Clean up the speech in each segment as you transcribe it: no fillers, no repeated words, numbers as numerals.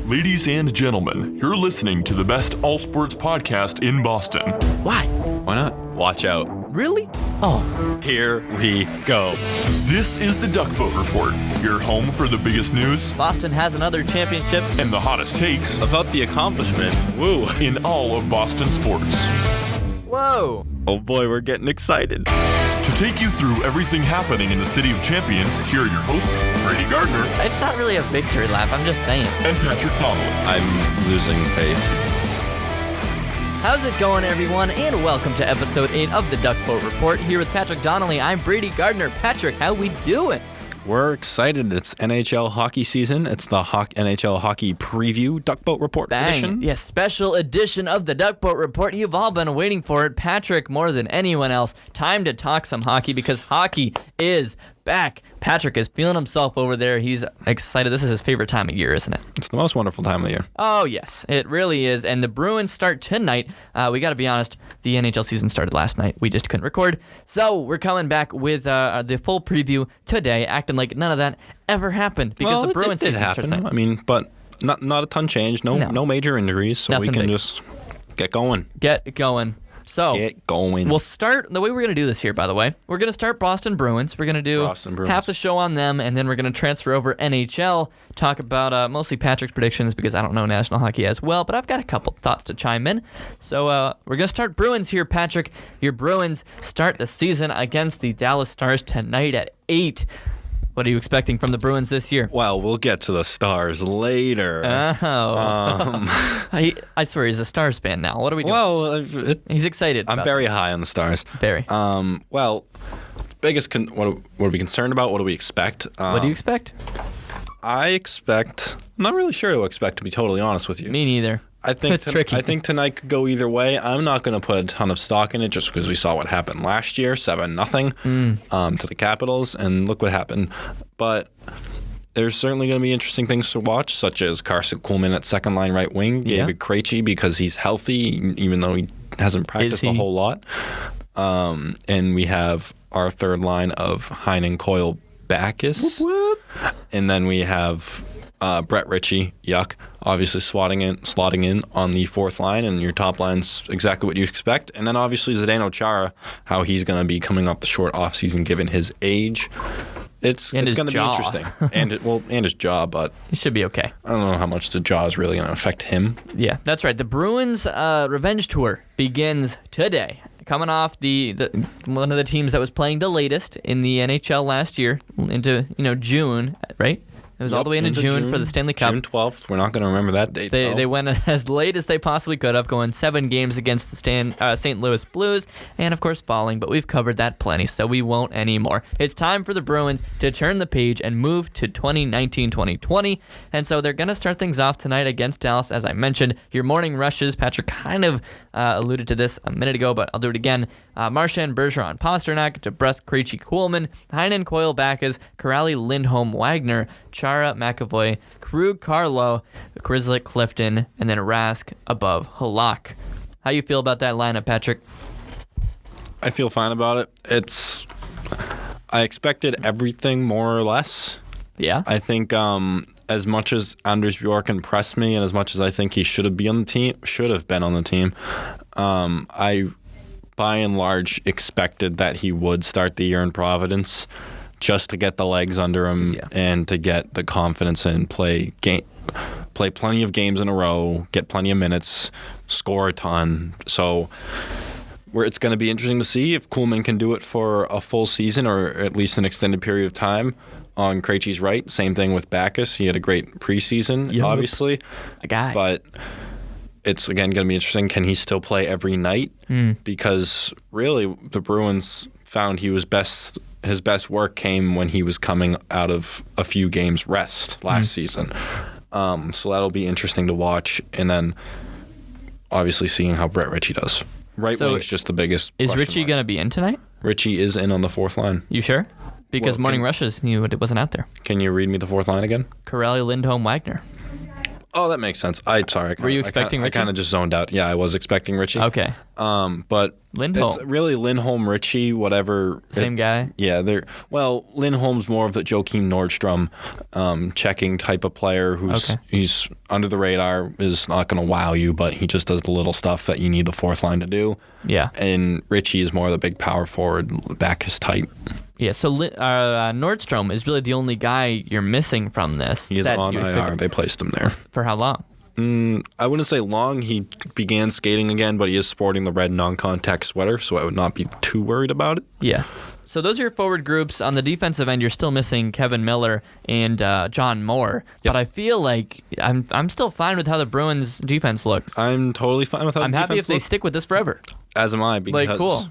Ladies and gentlemen, you're listening to the best all sports podcast in Boston. Why? Why not? Watch out. Really? Oh. Here we go. This is the Duck Boat Report, your home for the biggest news Boston has another championship and the hottest takes About the accomplishment. Woo. in all of Boston sports. Whoa. Oh boy, we're getting excited. To take you through everything happening in the City of Champions, here are your hosts, Brady Gardner It's not really a victory lap, I'm just saying. and Patrick Donnelly. I'm losing faith. How's it going, everyone? And welcome to episode 8 of the Duck Boat Report. Here with Patrick Donnelly, I'm Brady Gardner. Patrick, how we doing? We're excited. It's NHL hockey season. It's the NHL hockey preview Duck Boat Report edition. Yes, special edition of the Duck Boat Report. You've all been waiting for it. Patrick, more than anyone else, time to talk some hockey because hockey is back. Patrick is feeling himself over there. He's excited. This is his favorite time of year, isn't it? It's the most wonderful time of the year. Oh, yes, it really is. And the Bruins start tonight. We got to be honest, the NHL season started last night. We just couldn't record. So we're coming back with the full preview today, acting like none of that ever happened because the Bruins it did season starts happen. tonight. I mean, but not a ton changed. No major injuries, so Nothing we can big. just get going. Get going. So Get going. we'll start the way we're going to do this here, by the way. We're going to start Boston Bruins. We're going to do Boston Bruins. half the show on them, and then we're going to transfer over NHL, talk about mostly Patrick's predictions because I don't know national hockey as well, but I've got a couple thoughts to chime in. So we're going to start Bruins here, Patrick. Your Bruins start the season against the Dallas Stars tonight at 8. What are you expecting from the Bruins this year? Well, we'll get to the Stars later. I swear he's a Stars fan now. What are we doing? Well, He's excited. I'm about very high on the Stars. Very. Well, biggest what are we concerned about? What do we expect? What do you expect? I'm not really sure to expect, to be totally honest with you. Me neither. I think It's tricky. I think tonight could go either way. I'm not going to put a ton of stock in it just because we saw what happened last year, 7-0 to the Capitals, and look what happened. But there's certainly going to be interesting things to watch, such as Carson Kuhlman at second line right wing, David Krejci because he's healthy, even though he hasn't practiced a whole lot. And we have our third line of Heinen, Coyle, Backus. Whoop, whoop. And then we have Brett Ritchie, obviously slotting in on the fourth line, and your top line's exactly what you expect. And then obviously Zdeno Chara, how he's going to be coming off the short offseason given his age. It's going to be interesting. and his jaw, but He should be okay. I don't know how much the jaw is really going to affect him. Yeah, that's right. The Bruins revenge tour begins today. Coming off the one of the teams that was playing the latest in the NHL last year into June, right? It was all the way into June for the Stanley Cup. June 12th. We're not going to remember that date, though. They went as late as they possibly could have, going 7 games against the St. Louis Blues, and of course falling, but we've covered that plenty, so we won't anymore. It's time for the Bruins to turn the page and move to 2019-2020, and so they're going to start things off tonight against Dallas, as I mentioned. Your morning rushes, Patrick kind of alluded to this a minute ago, but I'll do it again. Marchand, Bergeron, Pasternak, DeBrusk, Krejci, Kuhlman, Heinen, Coyle, Backus, Kuraly, Lindholm, Wagner, Chara, McAvoy, Krug, Carlo, Grzelcyk, Clifton, and then Rask above Halak. How you feel about that lineup, Patrick? I feel fine about it. I expected everything more or less. Yeah? I think as much as Anders Bjork impressed me, and as much as I think he should have been on the team, I by and large expected that he would start the year in Providence, just to get the legs under him and to get the confidence and play plenty of games in a row, get plenty of minutes, score a ton. So it's going to be interesting to see if Kuhlman can do it for a full season or at least an extended period of time on Krejci's right. Same thing with Backus. He had a great preseason, obviously. A guy. But it's, again, going to be interesting. Can he still play every night? Because really the Bruins found his best work came when he was coming out of a few games rest last season. So that'll be interesting to watch. And then obviously seeing how Brett Ritchie does. Right wing's just the biggest. Is Ritchie going to be in tonight? Ritchie is in on the fourth line. You sure? Because morning rushes, he wasn't out there. Can you read me the fourth line again? Kuraly, Lindholm, Wagner. Oh, that makes sense. Sorry. Were you expecting Ritchie? I kind of just zoned out. Yeah, I was expecting Ritchie. Okay. But Lindholm. It's really Lindholm, Ritchie, whatever. Same guy? Yeah, Lindholm's more of the Joakim Nordstrom checking type of player he's under the radar, is not going to wow you, but he just does the little stuff that you need the fourth line to do. Yeah. And Ritchie is more of the big power forward, back his type. Yeah, so Nordstrom is really the only guy you're missing from this. He is on IR. They placed him there. For how long? I wouldn't say long. He began skating again, but he is sporting the red non-contact sweater, so I would not be too worried about it. Yeah. So those are your forward groups. On the defensive end, you're still missing Kevin Miller and John Moore. Yep. But I feel like I'm still fine with how the Bruins defense looks. I'm totally fine with how the defense looks. I'm happy if they stick with this forever. As am I, because cool.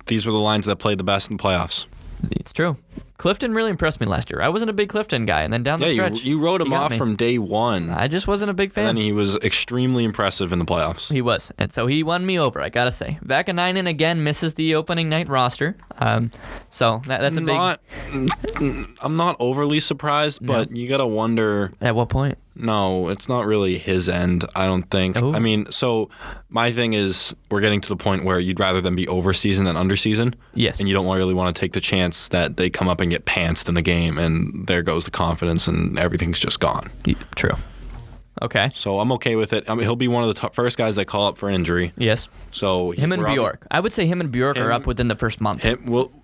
These were the lines that played the best in the playoffs. It's true. Clifton really impressed me last year. I wasn't a big Clifton guy, and then down the stretch, you wrote him off from day one. I just wasn't a big fan. And then he was extremely impressive in the playoffs. He was, and so he won me over, I gotta say. Vakanainen again misses the opening night roster, so that's a big... I'm not overly surprised, but you gotta wonder... At what point? No, it's not really his end, I don't think. Ooh. I mean, so my thing is we're getting to the point where you'd rather them be overseason than underseason. Yes. And you don't really want to take the chance that they come up and get pantsed in the game, and there goes the confidence, and everything's just gone. True. Okay. So I'm okay with it. I mean, he'll be one of the first guys they call up for an injury. Yes. So him and Bjork. I would say him and Bjork are up within the first month.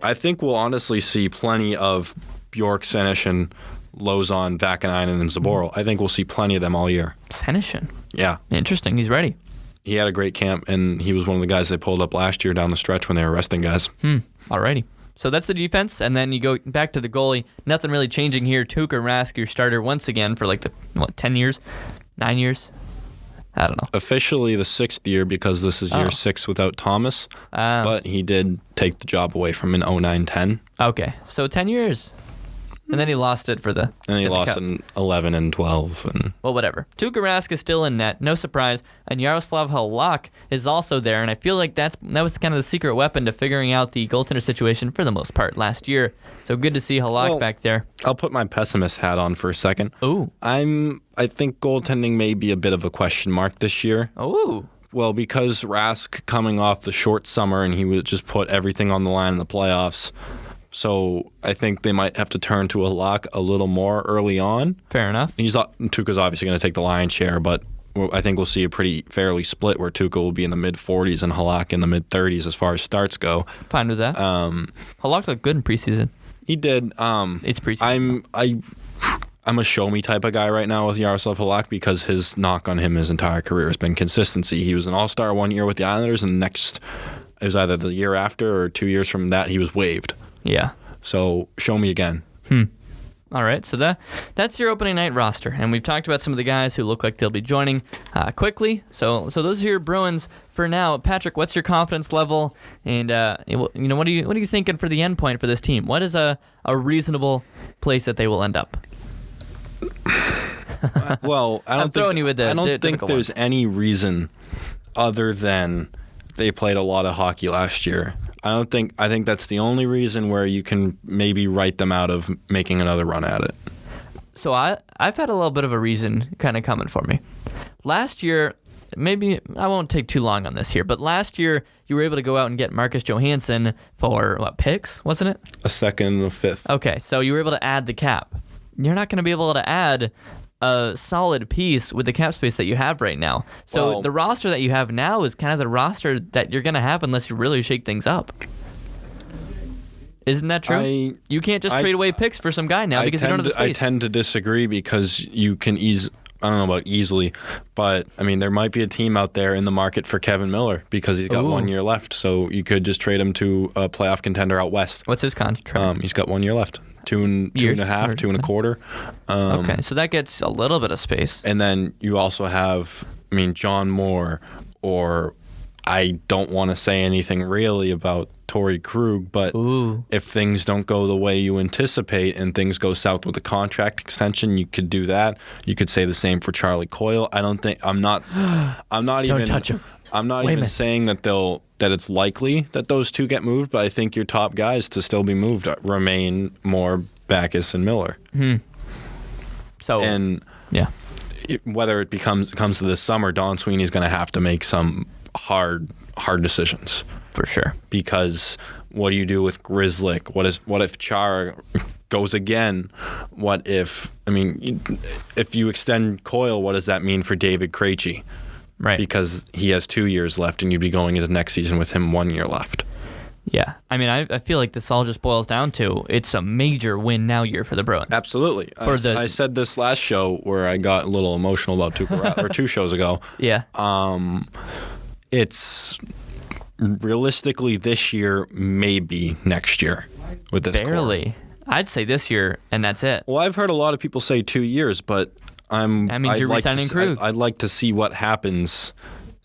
I think we'll honestly see plenty of Bjork, Senyshyn, Lozon, Vakanainen, and Zaboral. I think we'll see plenty of them all year. Senyshyn? Yeah. Interesting. He's ready. He had a great camp, and he was one of the guys they pulled up last year down the stretch when they were resting guys. Alrighty. So that's the defense, and then you go back to the goalie. Nothing really changing here. Tuukka Rask, your starter once again for 10 years? 9 years? I don't know. Officially the 6th year, because this is year 6 without Thomas, but he did take the job away from in 09-10. Okay, so 10 years. And then he lost it for the And he Stanley lost Cup. in 11 and 12. And Well, whatever. Tuukka Rask is still in net, no surprise. And Yaroslav Halak is also there, and I feel like that was kind of the secret weapon to figuring out the goaltender situation for the most part last year. So good to see Halak back there. I'll put my pessimist hat on for a second. Ooh. I think goaltending may be a bit of a question mark this year. Ooh. Well, because Rask coming off the short summer and he would just put everything on the line in the playoffs. So I think they might have to turn to a lock a little more early on. Fair enough. Tuukka's obviously going to take the lion's share, but I think we'll see a pretty fairly split where Tuukka will be in the mid-40s and Halak in the mid-30s as far as starts go. Fine with that. Halak looked good in preseason. He did. It's preseason. I'm a show-me type of guy right now with Yaroslav Halak because his knock on him his entire career has been consistency. He was an all-star 1 year with the Islanders, and the next, it was either the year after or 2 years from that, he was waived. Yeah. So show me again. All right, so that's your opening night roster, and we've talked about some of the guys who look like they'll be joining quickly. So those are your Bruins for now. Patrick, what's your confidence level, and what are you thinking for the end point for this team? What is a reasonable place that they will end up? Well, I don't think there's any reason other than they played a lot of hockey last year. I think that's the only reason where you can maybe write them out of making another run at it. So I've had a little bit of a reason kind of coming for me. Last year, maybe I won't take too long on this here, but last year you were able to go out and get Marcus Johansson for picks, wasn't it? A second and a fifth. Okay, so you were able to add the cap. You're not going to be able to add a solid piece with the cap space that you have right now. So the roster that you have now is kind of the roster that you're going to have unless you really shake things up. Isn't that true? You can't just trade away picks for some guy now because you don't have the space. I tend to disagree because you can I don't know about easily, but I mean there might be a team out there in the market for Kevin Miller because he's got 1 year left. So you could just trade him to a playoff contender out west. What's his contract? He's got 1 year left. Two and a half, 2 1/4. Okay, so that gets a little bit of space. And then you also have, John Moore, or I don't want to say anything really about Torrey Krug, but if things don't go the way you anticipate and things go south with the contract extension, you could do that. You could say the same for Charlie Coyle. I'm not Don't even touch him. I'm not even saying that it's likely that those two get moved, but I think your top guys to still be moved remain more Backes and Miller. So whether it comes to this summer, Don Sweeney's going to have to make some hard hard decisions. For sure. Because what do you do with Grzelcyk? What if Chara goes again? What if you extend Coyle, what does that mean for David Krejci? Right. Because he has 2 years left, and you'd be going into next season with him 1 year left. Yeah. I feel like this all just boils down to it's a major win now year for the Bruins. Absolutely. I said this last show where I got a little emotional about Tuukka or 2 shows ago. Yeah. It's realistically this year, maybe next year with this Barely. core. I'd say this year, and that's it. Well, I've heard a lot of people say 2 years, but That means you're resigning Krug. I'd like to see what happens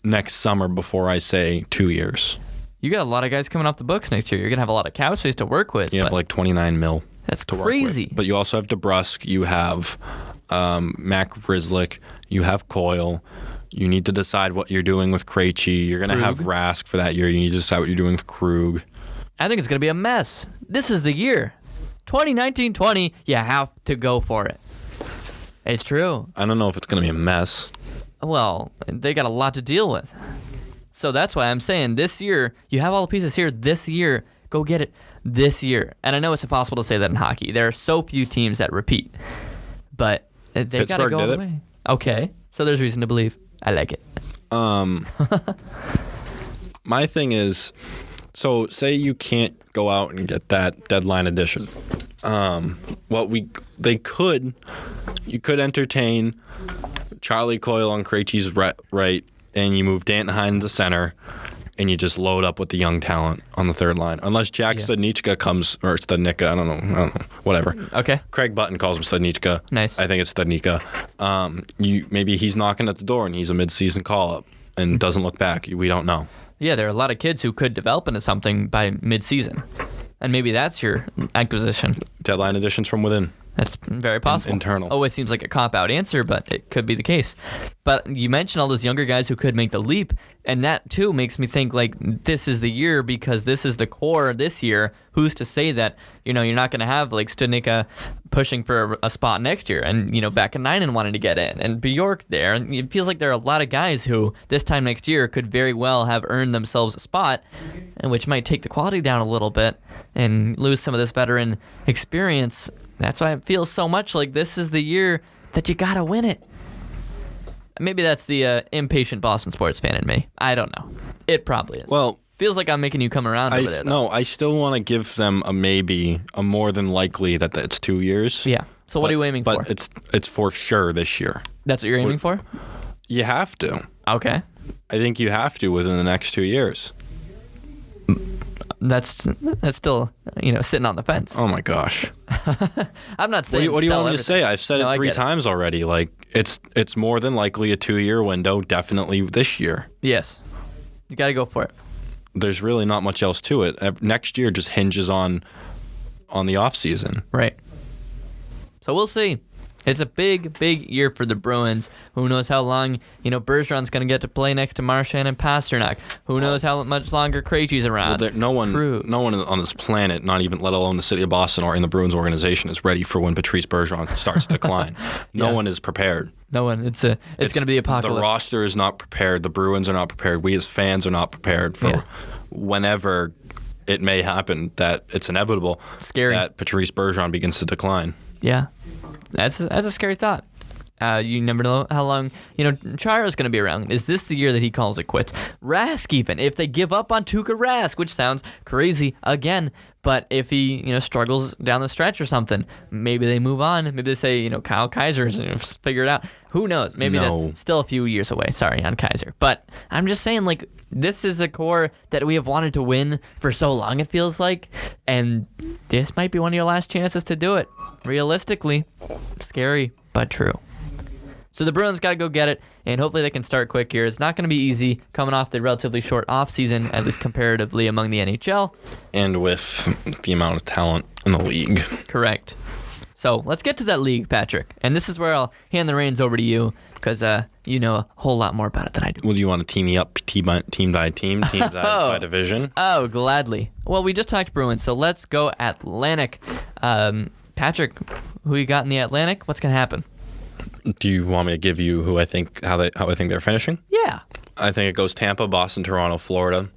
next summer before I say 2 years. You got a lot of guys coming off the books next year. You're going to have a lot of cap space to work with. You have like $29 million. That's to crazy. Work with. But you also have DeBrusk. You have Mac Grzelcyk. You have Coyle. You need to decide what you're doing with Krejci. You're going to have Rask for that year. You need to decide what you're doing with Krug. I think it's going to be a mess. This is the year. 2019-20, you have to go for it. It's true. I don't know if it's going to be a mess. Well, they got a lot to deal with. So that's why I'm saying this year, you have all the pieces here this year. Go get it this year. And I know it's impossible to say that in hockey. There are so few teams that repeat. But they got to go all the way. Okay. So there's reason to believe. I like it. My thing is, so say you can't go out and get that deadline edition. You could entertain Charlie Coyle on Krejci's right, and you move Danton Heinen to center, and you just load up with the young talent on the third line. Unless Jack Studnicka comes, or Studnicka, I don't know, whatever. Okay. Craig Button calls him Studnicka. Nice. I think it's Studnicka. Maybe he's knocking at the door, and he's a mid-season call-up and doesn't look back. We don't know. Yeah, there are a lot of kids who could develop into something by mid-season. And maybe that's your acquisition. Deadline additions from within. That's very possible. Internal. Always seems like a cop-out answer, but it could be the case. But you mentioned all those younger guys who could make the leap, and that, too, makes me think, like, this is the year because this is the core this year. Who's to say that, you're not going to have, like, Studnicka pushing for a spot next year and, back in Heinen wanting to get in and Bjork there. And it feels like there are a lot of guys who this time next year could very well have earned themselves a spot, and which might take the quality down a little bit and lose some of this veteran experience. That's why it feels so much like this is the year that you gotta win it. Maybe that's the impatient Boston sports fan in me. I don't know. It probably is. Well, feels like I'm making you come around over there. No, I still want to give them a maybe, a more than likely that it's 2 years. Yeah. So what are you aiming for? But it's for sure this year. That's what you're aiming for? You have to. Okay. I think you have to within the next 2 years. That's still, sitting on the fence. Oh my gosh. I'm not saying What do you want me everything. to say? I've said it 3 times already. Like it's more than likely a 2-year window, definitely this year. Yes. You got to go for it. There's really not much else to it. Next year just hinges on the off season. Right. So we'll see. It's a big, big year for the Bruins. Who knows how long, Bergeron's going to get to play next to Marchand and Pasternak. Who knows how much longer Krejci's around. Well, no one on this planet, not even let alone the city of Boston or in the Bruins organization, is ready for when Patrice Bergeron starts to decline. No one is prepared. No one. It's going to be the apocalypse. The roster is not prepared. The Bruins are not prepared. We as fans are not prepared for whenever it may happen that it's inevitable. Scary. That Patrice Bergeron begins to decline. Yeah. That's a scary thought. You never know how long, Chara's going to be around. Is this the year that he calls it quits? Rask even, if they give up on Tuukka Rask, which sounds crazy again, but if he, struggles down the stretch or something, maybe they move on. Maybe they say, Kyle Kaiser's figure it out. Who knows? Maybe that's still a few years away. Sorry, on Kaiser. But I'm just saying, like, this is the core that we have wanted to win for so long, it feels like. And this might be one of your last chances to do it. Realistically, scary, but true. So the Bruins got to go get it, and hopefully they can start quick here. It's not going to be easy coming off the relatively short offseason, at least comparatively among the NHL. And with the amount of talent in the league. Correct. So let's get to that league, Patrick. And this is where I'll hand the reins over to you, because you know a whole lot more about it than I do. Well, do you want to team me up team by team by division? Oh, gladly. Well, we just talked Bruins, so let's go Atlantic. Patrick, who you got in the Atlantic? What's going to happen? Do you want me to give you how I think they're finishing? Yeah. I think it goes Tampa, Boston, Toronto, Florida,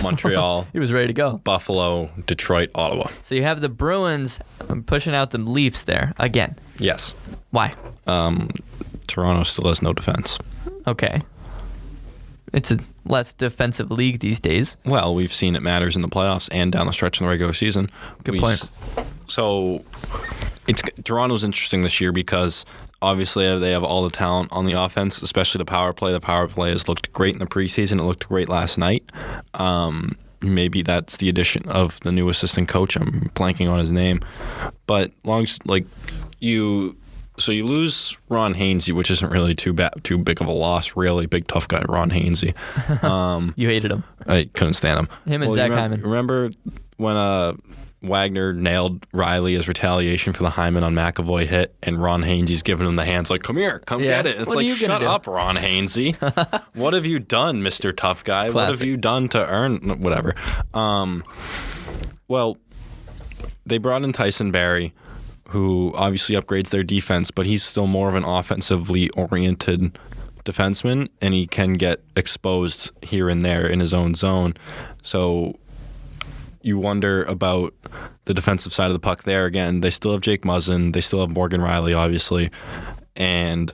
Montreal. He was ready to go. Buffalo, Detroit, Ottawa. So you have the Bruins pushing out the Leafs there again. Yes. Why? Toronto still has no defense. Okay. It's a less defensive league these days. Well, we've seen it matters in the playoffs and down the stretch in the regular season. Good point. So Toronto's interesting this year because obviously they have all the talent on the offense, especially the power play. The power play has looked great in the preseason. It looked great last night. Maybe that's the addition of the new assistant coach. I'm blanking on his name. But you lose Ron Hainsey, which isn't really too big of a loss, really. Big tough guy, Ron Hainsey. You hated him. I couldn't stand him. Him and Zach Hyman. Remember when Wagner nailed Riley as retaliation for the Hyman on McAvoy hit, and Ron Hainsey's giving him the hands like, come here, come get it. And it's like, shut up, Ron Hainsey. What have you done, Mr. Tough Guy? Classic. What have you done to earn whatever? Well, they brought in Tyson Barrie, who obviously upgrades their defense, but he's still more of an offensively oriented defenseman, and he can get exposed here and there in his own zone. So you wonder about the defensive side of the puck there. Again, they still have Jake Muzzin. They still have Morgan Riley, obviously. And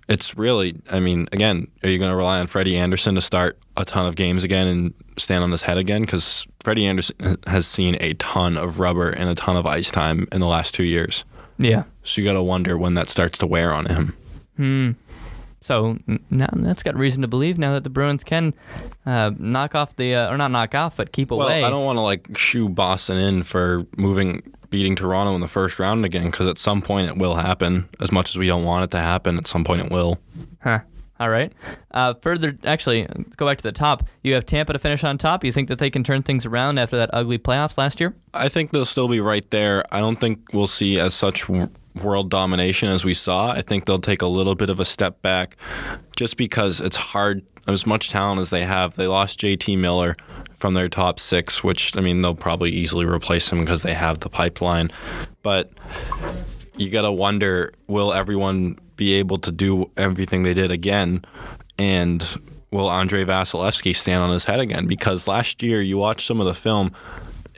it's really, again, are you going to rely on Freddie Anderson to start a ton of games again and stand on his head again? Because Freddie Anderson has seen a ton of rubber and a ton of ice time in the last 2 years. Yeah. So you got to wonder when that starts to wear on him. So now that's got reason to believe now that the Bruins can knock off or not knock off, but keep away. Well, I don't want to shoo Boston in for beating Toronto in the first round again, because at some point it will happen. As much as we don't want it to happen, at some point it will. Huh. All right. Actually, let's go back to the top. You have Tampa to finish on top. You think that they can turn things around after that ugly playoffs last year? I think they'll still be right there. I don't think we'll see as such world domination as we saw. I think they'll take a little bit of a step back just because it's hard. As much talent as they have, they lost JT Miller from their top six, which, they'll probably easily replace him because they have the pipeline. But you got to wonder, will everyone be able to do everything they did again? And will Andrei Vasilevsky stand on his head again? Because last year you watch some of the film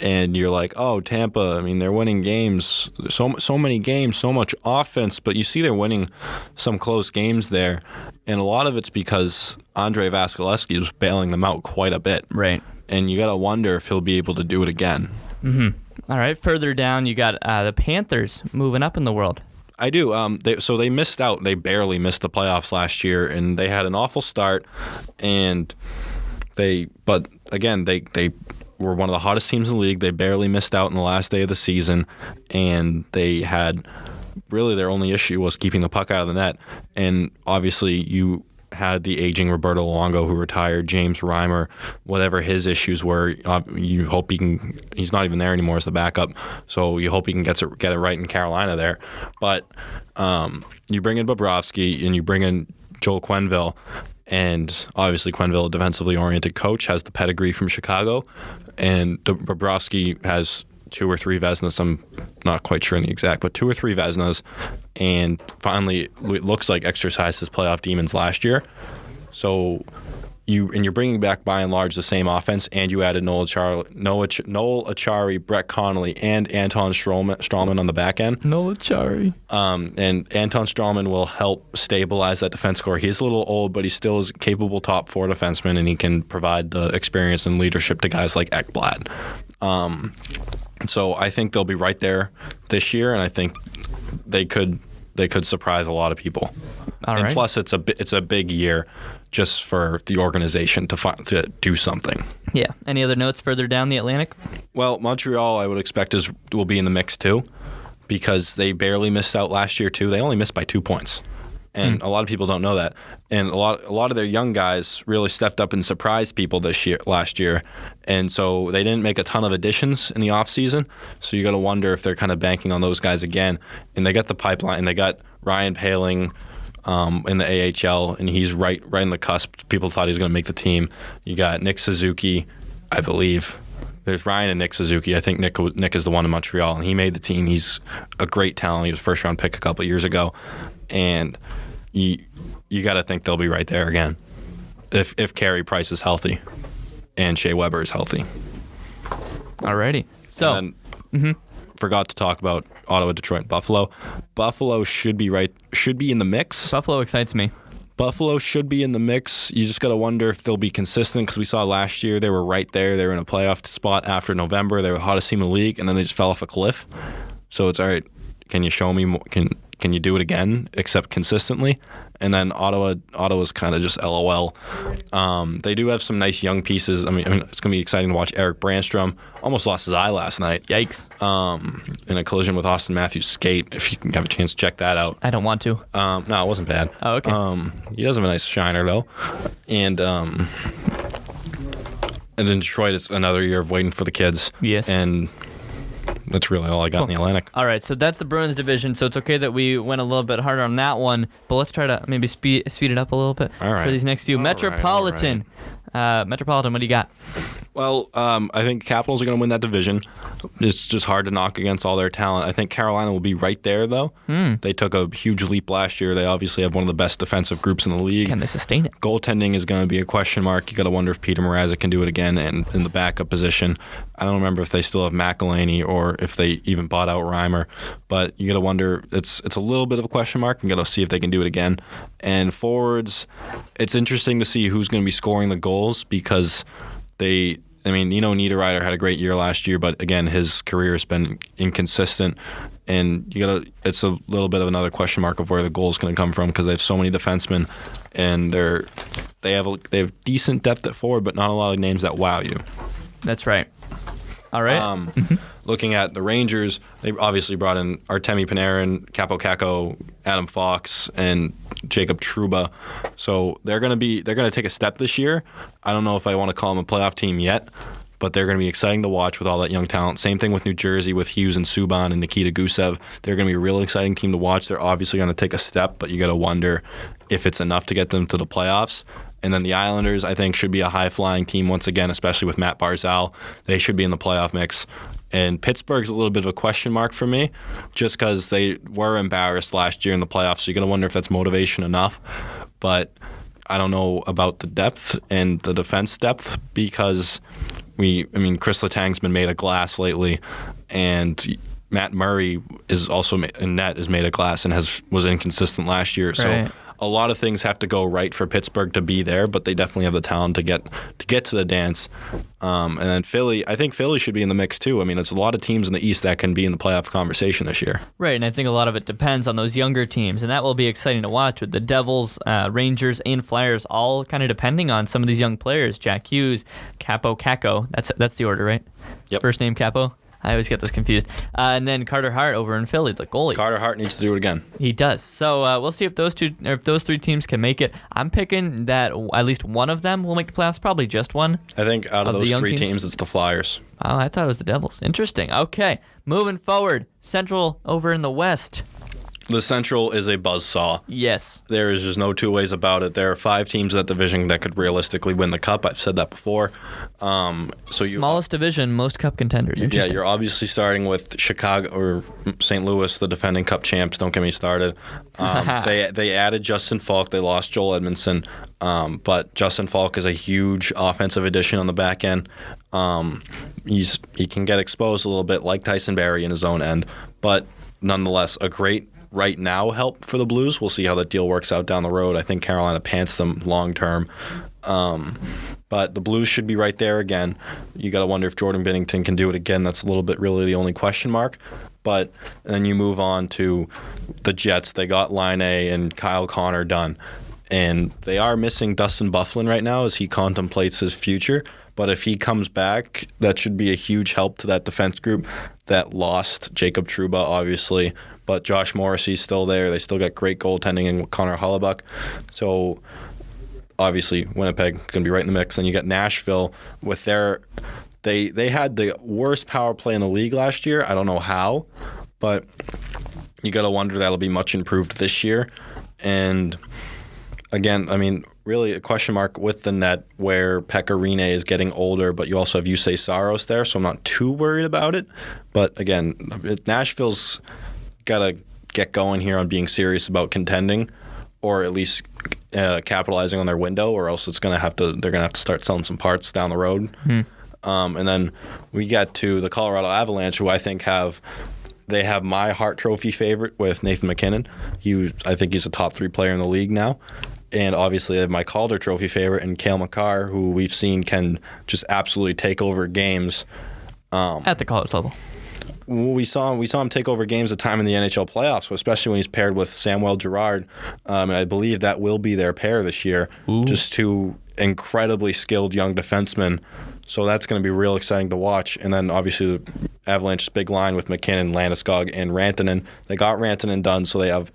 and you're like, oh, Tampa, they're winning games, so many games, so much offense, but you see they're winning some close games there. And a lot of it's because Andrei Vasilevsky was bailing them out quite a bit. Right. And you got to wonder if he'll be able to do it again. Mm-hmm. All right, further down, you got the Panthers moving up in the world. I do. They missed out. They barely missed the playoffs last year, and they had an awful start. But again, they were one of the hottest teams in the league. They barely missed out in the last day of the season, and they had really their only issue was keeping the puck out of the net. And obviously, you had the aging Roberto Luongo who retired, James Reimer, whatever his issues were. You hope he can. He's not even there anymore as the backup, so you hope he can get it right in Carolina there. But you bring in Bobrovsky and you bring in Joel Quenneville, and obviously Quenneville, a defensively oriented coach, has the pedigree from Chicago, and Bobrovsky has 2 or 3 Vezinas. I'm not quite sure in the exact, but 2 or 3 Vezinas, and finally it looks like exercised his playoff demons last year. So you're bringing back by and large the same offense, and you added Noel Acciari, Brett Connolly, and Anton Strawman on the back end. Noel Acciari. And Anton Strawman will help stabilize that defense core. He's a little old, but he still is a capable top 4 defenseman, and he can provide the experience and leadership to guys like Ekblad. So I think they'll be right there this year, and I think they could surprise a lot of people. All right. Plus, it's a big year just for the organization to do something. Yeah. Any other notes further down the Atlantic? Well, Montreal, I would expect will be in the mix too, because they barely missed out last year too. They only missed by 2 points. And a lot of people don't know that. And a lot of their young guys really stepped up and surprised people last year. And so they didn't make a ton of additions in the offseason. So you got to wonder if they're kind of banking on those guys again. And they got the pipeline. They got Ryan Poehling in the AHL, and he's right in the cusp. People thought he was going to make the team. You got Nick Suzuki, I believe. There's Ryan and Nick Suzuki. I think Nick is the one in Montreal, and he made the team. He's a great talent. He was a first-round pick a couple of years ago. And you got to think they'll be right there again. if Carey Price is healthy and Shea Weber is healthy. Alrighty. So, And then, forgot to talk about Ottawa, Detroit, and Buffalo. Buffalo should be in the mix. Buffalo excites me. Buffalo should be in the mix. You just got to wonder if they'll be consistent, because we saw last year they were right there. They were in a playoff spot after November. They were the hottest team in the league, and then they just fell off a cliff. So it's all right. Can you show me more? Can you do it again, except consistently? And then Ottawa's kind of just LOL. They do have some nice young pieces. I mean, it's going to be exciting to watch. Eric Brandstrom almost lost his eye last night. Yikes. In a collision with Austin Matthews' skate. If you can have a chance to check that out. I don't want to. No, it wasn't bad. Oh, okay. He does have a nice shiner, though. And in Detroit, it's another year of waiting for the kids. Yes. And that's really all I got in the Atlantic. All right, so that's the Bruins division, so it's okay that we went a little bit harder on that one, but let's try to maybe speed it up a little bit for these next few. All Metropolitan. Metropolitan, what do you got? Well, I think Capitals are going to win that division. It's just hard to knock against all their talent. I think Carolina will be right there, though. They took a huge leap last year. They obviously have one of the best defensive groups in the league. Can they sustain it? Goaltending is going to be a question mark. You got to wonder if Peter Mrazek can do it again, and in the backup position. I don't remember if they still have McElhaney or if they even bought out Reimer, but you got to wonder. It's a little bit of a question mark. You got to see if they can do it again. And forwards, it's interesting to see who's going to be scoring the goals, because Niederreiter had a great year last year, but again, his career has been inconsistent, and it's a little bit of another question mark of where the goal is going to come from, because they have so many defensemen, and they have decent depth at forward, but not a lot of names that wow you. That's right. All right. Looking at the Rangers, they obviously brought in Artemi Panarin, Capo Caco, Adam Fox, and Jacob Trouba. So they're going to take a step this year. I don't know if I want to call them a playoff team yet, but they're going to be exciting to watch with all that young talent. Same thing with New Jersey with Hughes and Subban and Nikita Gusev. They're going to be a real exciting team to watch. They're obviously going to take a step, but you got to wonder if it's enough to get them to the playoffs. And then the Islanders, I think, should be a high-flying team once again, especially with Matt Barzal. They should be in the playoff mix. And Pittsburgh's a little bit of a question mark for me, just because they were embarrassed last year in the playoffs. So you're going to wonder if that's motivation enough. But I don't know about the depth and the defense depth, because Chris Letang's been made of glass lately, and Matt Murray is also in net is made of glass and was inconsistent last year. Right. So a lot of things have to go right for Pittsburgh to be there, but they definitely have the talent to get to the dance. And then Philly, I think Philly should be in the mix too. It's a lot of teams in the East that can be in the playoff conversation this year. Right, and I think a lot of it depends on those younger teams, and that will be exciting to watch with the Devils, Rangers, and Flyers all kind of depending on some of these young players. Jack Hughes, Capo Caco, that's the order, right? Yep. First name Capo? I always get this confused. And then Carter Hart over in Philly, the goalie. Carter Hart needs to do it again. He does. So we'll see if those three teams can make it. I'm picking that at least one of them will make the playoffs. Probably just one. I think out of those three teams, it's the Flyers. Oh, I thought it was the Devils. Interesting. Okay, moving forward. Central over in the West. The Central is a buzzsaw. Yes. There is just no two ways about it. There are 5 teams in that division that could realistically win the Cup. I've said that before. Smallest division, most Cup contenders. Yeah, you're obviously starting with Chicago or St. Louis, the defending Cup champs. Don't get me started. They added Justin Falk. They lost Joel Edmondson. But Justin Falk is a huge offensive addition on the back end. He can get exposed a little bit like Tyson Barrie in his own end. But nonetheless, a great right now help for the Blues. We'll see how that deal works out down the road. I think Carolina pants them long term. But the Blues should be right there again. You got to wonder if Jordan Binnington can do it again. That's a little bit really the only question mark. But then you move on to the Jets. They got Line A and Kyle Connor done. And they are missing Dustin Byfuglien right now as he contemplates his future. But if he comes back, that should be a huge help to that defense group that lost Jacob Trouba, obviously. But Josh Morrissey's still there. They still got great goaltending in Connor Hellebuyck. So obviously Winnipeg going to be right in the mix. Then you got Nashville with their they had the worst power play in the league last year. I don't know how, but you got to wonder that'll be much improved this year. And again, really a question mark with the net where Pekka Rinne is getting older, but you also have Jussi Saros there, so I'm not too worried about it. But again, Nashville's got to get going here on being serious about contending, or at least capitalizing on their window, or else they're gonna have to start selling some parts down the road. And then we get to the Colorado Avalanche, who I think have my Hart Trophy favorite with Nathan MacKinnon. I think he's a top 3 player in the league now. And obviously they have my Calder Trophy favorite in Cale Makar, who we've seen can just absolutely take over games. At the college level. We saw him take over games at time in the NHL playoffs, especially when he's paired with Samuel Girard. And I believe that will be their pair this year. Ooh. Just 2 incredibly skilled young defensemen. So that's going to be real exciting to watch. And then obviously the Avalanche's big line with McKinnon, Landeskog, and Rantanen. They got Rantanen done, so they have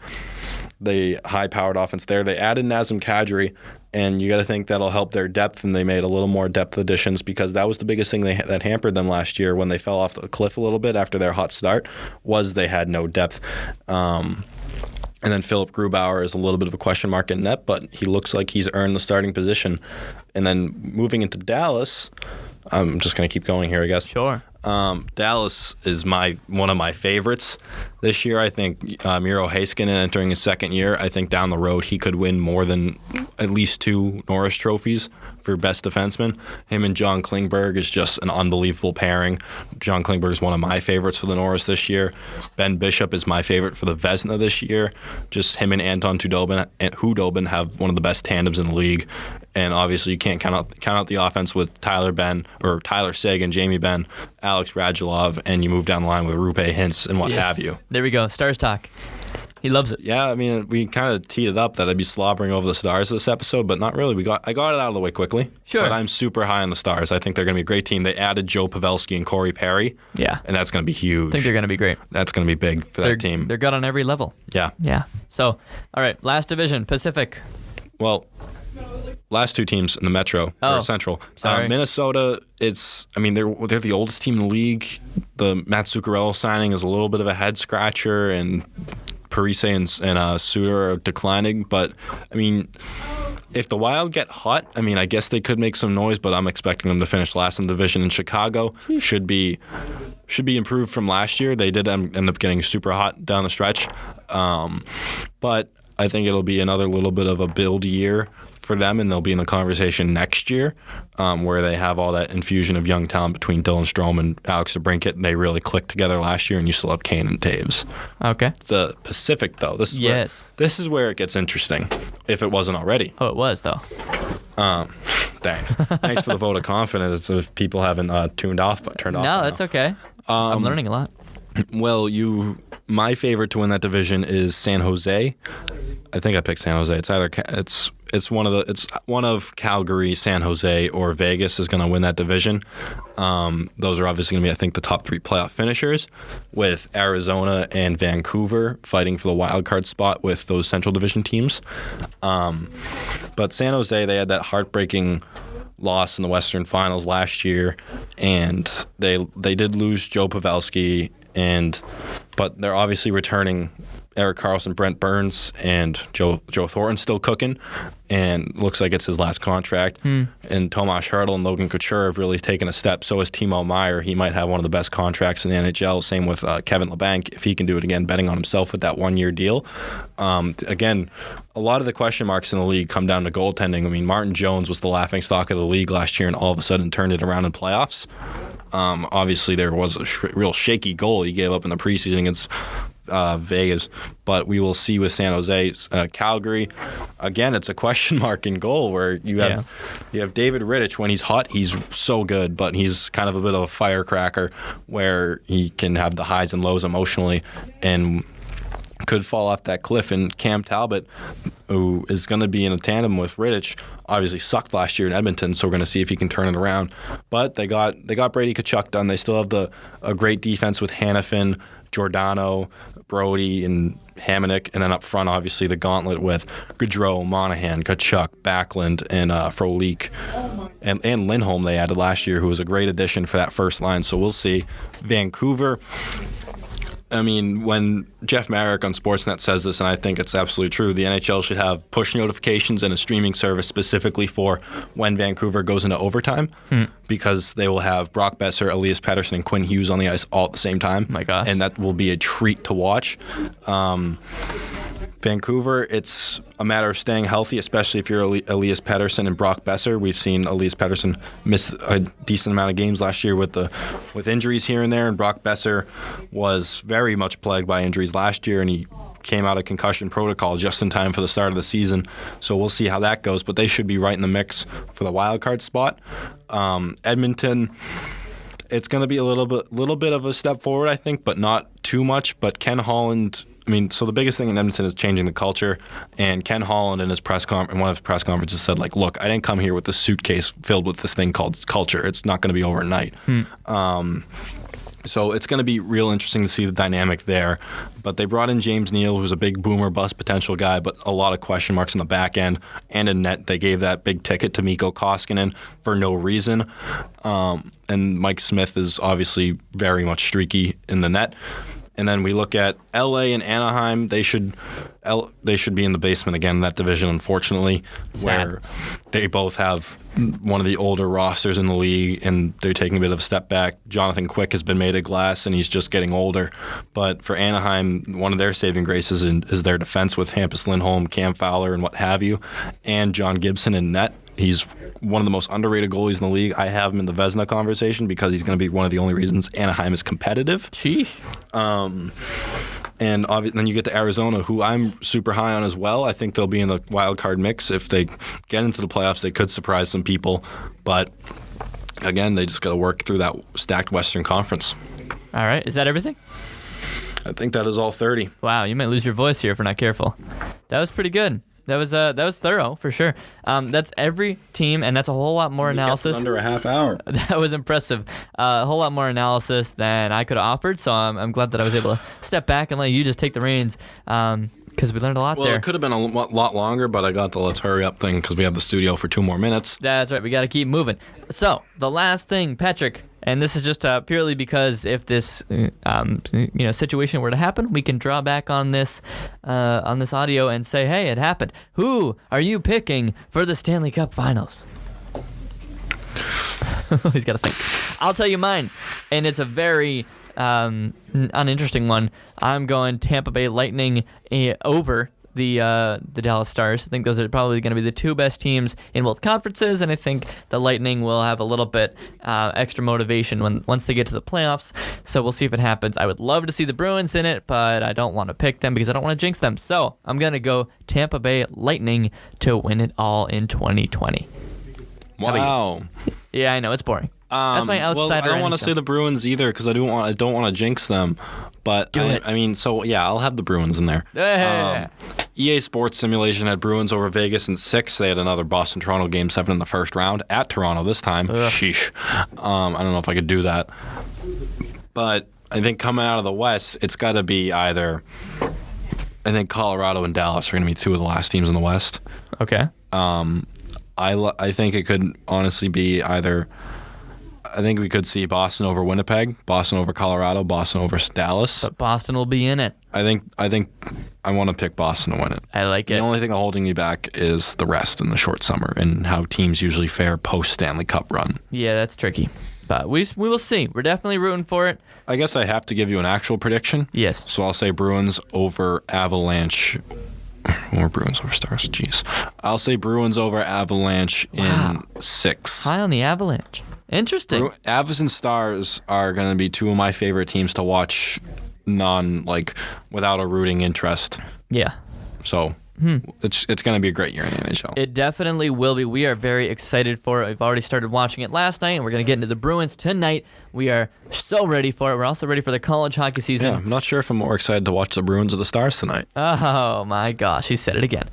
the high-powered offense there. They added Nazem Kadri, and you got to think that'll help their depth, and they made a little more depth additions because that was the biggest thing that hampered them last year when they fell off the cliff a little bit after their hot start, was they had no depth. And then Philip Grubauer is a little bit of a question mark in net, but he looks like he's earned the starting position. And then moving into Dallas, I'm just going to keep going here, I guess. Sure. Dallas is one of my favorites this year. I think Miro Heiskanen entering his second year. I think down the road he could win more than at least 2 Norris trophies for best defenseman. Him and John Klingberg is just an unbelievable pairing. John Klingberg is one of my favorites for the Norris this year. Ben Bishop is my favorite for the Vezina this year. Just him and Anton Hudobin have one of the best tandems in the league. And obviously you can't count out the offense with Tyler Seguin, Jamie Benn, Alex Radulov, and you move down the line with Rupe Hintz and what have you. There we go. Stars talk. He loves it. Yeah, I mean, we kind of teed it up that I'd be slobbering over the Stars this episode, but not really. I got it out of the way quickly. Sure. But I'm super high on the Stars. I think they're going to be a great team. They added Joe Pavelski and Corey Perry. Yeah. And that's going to be huge. I think they're going to be great. That's going to be big for that team. They're good on every level. Yeah. Yeah. So, all right, last division, Pacific. Well, last 2 teams in the Metro or Central. Sorry. Minnesota, they're the oldest team in the league. The Matt Zuccarello signing is a little bit of a head scratcher, and Parise and Suter are declining. But I mean, if the Wild get hot, I mean, I guess they could make some noise. But I'm expecting them to finish last in the division. And Chicago should be improved from last year. They did end up getting super hot down the stretch, but I think it'll be another little bit of a build year for them, and they'll be in the conversation next year, where they have all that infusion of young talent between Dylan Strome and Alex DeBrincat, and they really clicked together last year, and you still have Kane and Taves. Okay. The Pacific, though, this is where it gets interesting, if it wasn't already. Oh, it was, though. Thanks. Thanks for the vote of confidence if people haven't turned off. No, that's okay. I'm learning a lot. Well, my favorite to win that division is San Jose. I think I picked San Jose. It's one of Calgary, San Jose, or Vegas is going to win that division. Those are obviously going to be, I think, the top 3 playoff finishers, with Arizona and Vancouver fighting for the wild card spot with those Central Division teams. But San Jose, they had that heartbreaking loss in the Western Finals last year, and they did lose Joe Pavelski, but they're obviously returning Erik Karlsson, Brent Burns, and Joe Thornton still cooking, and looks like it's his last contract. And Tomas Hertl and Logan Couture have really taken a step. So is Timo Meier. He might have one of the best contracts in the NHL. Same with Kevin Labanc, if he can do it again, betting on himself with that 1-year deal. Again, a lot of the question marks in the league come down to goaltending. I mean, Martin Jones was the laughingstock of the league last year and all of a sudden turned it around in playoffs. Obviously, there was a real shaky goal he gave up in the preseason against Vegas, but we will see with San Jose. Calgary, again, it's a question mark in goal, where you have David Rittich. When he's hot, he's so good, but he's kind of a bit of a firecracker where he can have the highs and lows emotionally and could fall off that cliff. And Cam Talbot, who is going to be in a tandem with Rittich, obviously sucked last year in Edmonton, so we're going to see if he can turn it around. But they got Brady Tkachuk done. They still have a great defense with Hanifin, Giordano, Brody, and Hamonic, and then up front, obviously, the gauntlet with Gaudreau, Monahan, Tkachuk, Backlund, and Frolik, and Lindholm they added last year, who was a great addition for that first line. So we'll see. Vancouver, I mean, when Jeff Marek on Sportsnet says this, and I think it's absolutely true, the NHL should have push notifications and a streaming service specifically for when Vancouver goes into overtime, because they will have Brock Besser, Elias Pettersson, and Quinn Hughes on the ice all at the same time. My gosh. And that will be a treat to watch. Vancouver, it's a matter of staying healthy, especially if you're Elias Pettersson and Brock Besser. We've seen Elias Pettersson miss a decent amount of games last year with injuries here and there, and Brock Besser was very much plagued by injuries last year, and he came out of concussion protocol just in time for the start of the season. So we'll see how that goes, but they should be right in the mix for the wild card spot. Edmonton, it's going to be a little bit of a step forward, I think, but not too much. But Ken Holland, so the biggest thing in Edmonton is changing the culture. And Ken Holland in one of his press conferences said, look, I didn't come here with this suitcase filled with this thing called culture. It's not going to be overnight. So it's going to be real interesting to see the dynamic there. But they brought in James Neal, who's a big boomer bust potential guy, but a lot of question marks in the back end and in net. They gave that big ticket to Mikko Koskinen for no reason. And Mike Smith is obviously very much streaky in the net. And then we look at LA and Anaheim. They should be in the basement again in that division, unfortunately, where they both have one of the older rosters in the league, and they're taking a bit of a step back. Jonathan Quick has been made of glass, and he's just getting older. But for Anaheim, one of their saving graces is their defense with Hampus Lindholm, Cam Fowler, and what have you, and John Gibson in net. He's one of the most underrated goalies in the league. I have him in the Vezina conversation because he's going to be one of the only reasons Anaheim is competitive. Sheesh. And then you get to Arizona, who I'm super high on as well. I think they'll be in the wild card mix. If they get into the playoffs, they could surprise some people. But again, they just got to work through that stacked Western Conference. All right. Is that everything? I think that is all 30. Wow, you might lose your voice here if we're not careful. That was pretty good. That was thorough for sure. That's every team, and that's a whole lot more analysis. Under a half hour. That was impressive. A whole lot more analysis than I could have offered. So I'm glad that I was able to step back and let you just take the reins. Because we learned a lot there. Well, it could have been a lot longer, but I got the let's hurry up thing because we have the studio for 2 more minutes. That's right. We got to keep moving. So the last thing, Patrick, and this is just purely because if this situation were to happen, we can draw back on this audio and say, hey, it happened. Who are you picking for the Stanley Cup Finals? He's got to think. I'll tell you mine, and it's a very uninteresting one. I'm going Tampa Bay Lightning over the Dallas Stars. I think those are probably going to be the 2 best teams in both conferences, and I think the Lightning will have a little bit extra motivation once they get to the playoffs. So we'll see if it happens. I would love to see the Bruins in it, but I don't want to pick them because I don't want to jinx them. So I'm going to go Tampa Bay Lightning to win it all in 2020. Wow. Yeah, I know, it's boring. That's my outsider. Well, I don't want to say the Bruins either because I don't want to jinx them. But I'll have the Bruins in there. EA Sports Simulation had Bruins over Vegas in 6. They had another Boston-Toronto Game 7 in the first round at Toronto this time. Sheesh. I don't know if I could do that. But I think coming out of the West, it's got to be either. I think Colorado and Dallas are going to be 2 of the last teams in the West. Okay. I think it could honestly be either. I think we could see Boston over Winnipeg, Boston over Colorado, Boston over Dallas. But Boston will be in it. I think I want to pick Boston to win it. I like it. The only thing holding me back is the rest in the short summer and how teams usually fare post Stanley Cup run. Yeah, that's tricky. But we will see. We're definitely rooting for it. I guess I have to give you an actual prediction. Yes. So I'll say Bruins over Avalanche. Or Bruins over Stars. Jeez. I'll say Bruins over Avalanche in 6. High on the Avalanche. Interesting. Avs and Stars are going to be 2 of my favorite teams to watch without a rooting interest. Yeah. So it's going to be a great year in the NHL. It definitely will be. We are very excited for it. We've already started watching it last night, and we're going to get into the Bruins tonight. We are so ready for it. We're also ready for the college hockey season. Yeah, I'm not sure if I'm more excited to watch the Bruins or the Stars tonight. Oh, my gosh. He said it again.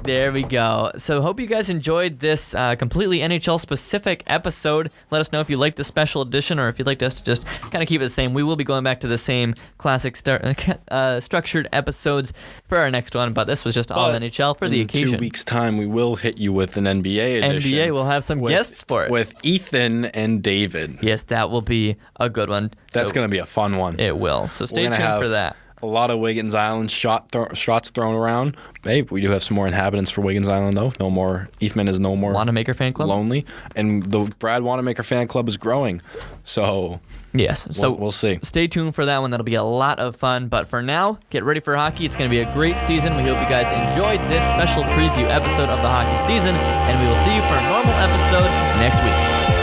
There we go. So hope you guys enjoyed this completely NHL-specific episode. Let us know if you liked the special edition or if you'd like us to just kind of keep it the same. We will be going back to the same classic structured episodes for our next one, but this was just all NHL for the occasion. In 2 weeks' time, we will hit you with an NBA edition. NBA will have some guests for it. With Ethan and David. Yes, that will be a good one. That's going to be a fun one. It will. So stay tuned for that. a lot of Wiggins Island shots thrown around. Hey, we do have some more inhabitants for Wiggins Island, though. No more. Eastman is no more Wanamaker fan club? Lonely. And the Brad Wanamaker fan club is growing. So yes. So we'll see. Stay tuned for that one. That'll be a lot of fun. But for now, get ready for hockey. It's going to be a great season. We hope you guys enjoyed this special preview episode of the hockey season, and we will see you for a normal episode next week.